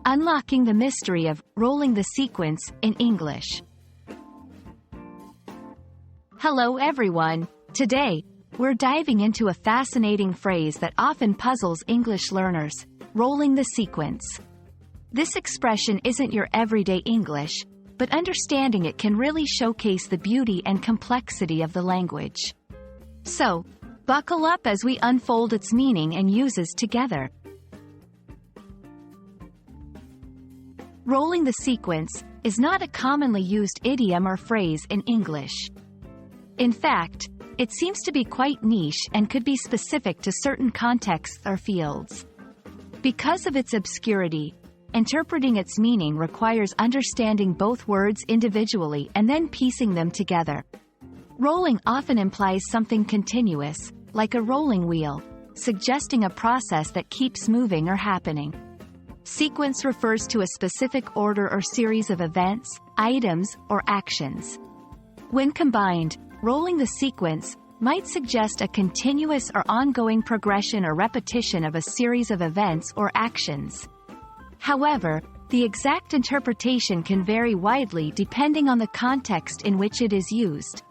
Unlocking the mystery of rolling the sequence in English. Hello everyone. Today, we're diving into a fascinating phrase that often puzzles English learners: rolling the sequence. This expression isn't your everyday English, but understanding it can really showcase the beauty and complexity of the language. So, buckle up as we unfold its meaning and uses together. Rolling the sequence is not a commonly used idiom or phrase in English. In fact, it seems to be quite niche and could be specific to certain contexts or fields. Because of its obscurity, interpreting its meaning requires understanding both words individually and then piecing them together. Rolling often implies something continuous, like a rolling wheel, suggesting a process that keeps moving or happening. Sequence refers to a specific order or series of events, items, or actions. When combined, rolling the sequence might suggest a continuous or ongoing progression or repetition of a series of events or actions. However, the exact interpretation can vary widely depending on the context in which it is used.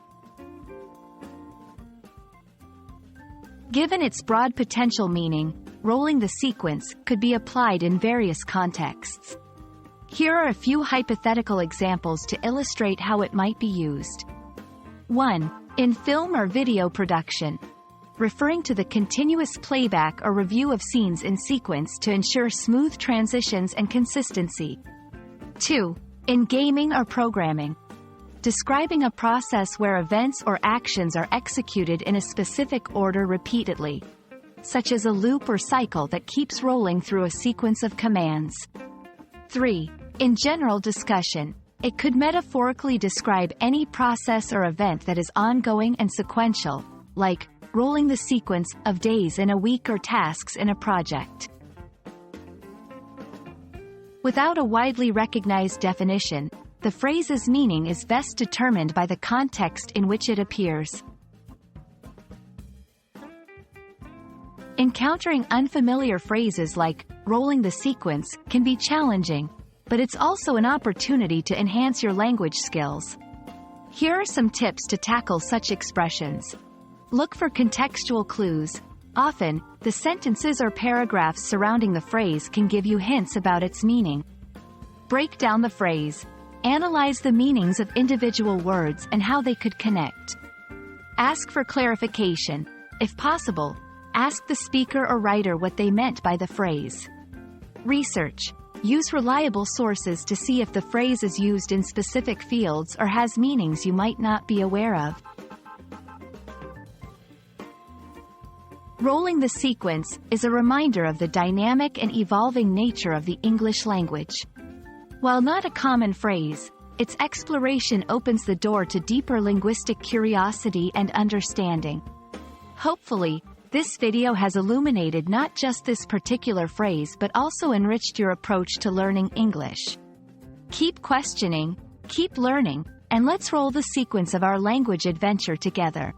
Given its broad potential meaning, rolling the sequence could be applied in various contexts. Here are a few hypothetical examples to illustrate how it might be used. 1. In film or video production, referring to the continuous playback or review of scenes in sequence to ensure smooth transitions and consistency. 2. In gaming or programming, describing a process where events or actions are executed in a specific order repeatedly, such as a loop or cycle that keeps rolling through a sequence of commands. 3. In general discussion, it could metaphorically describe any process or event that is ongoing and sequential, like rolling the sequence of days in a week or tasks in a project. Without a widely recognized definition, the phrase's meaning is best determined by the context in which it appears. Encountering unfamiliar phrases like rolling the sequence can be challenging, but it's also an opportunity to enhance your language skills. Here are some tips to tackle such expressions. Look for contextual clues. Often, the sentences or paragraphs surrounding the phrase can give you hints about its meaning. Break down the phrase. Analyze the meanings of individual words and how they could connect. Ask for clarification. If possible, ask the speaker or writer what they meant by the phrase. Research. Use reliable sources to see if the phrase is used in specific fields or has meanings you might not be aware of. Rolling the sequence is a reminder of the dynamic and evolving nature of the English language. While not a common phrase, its exploration opens the door to deeper linguistic curiosity and understanding. Hopefully, this video has illuminated not just this particular phrase but also enriched your approach to learning English. Keep questioning, keep learning, and let's roll the sequence of our language adventure together.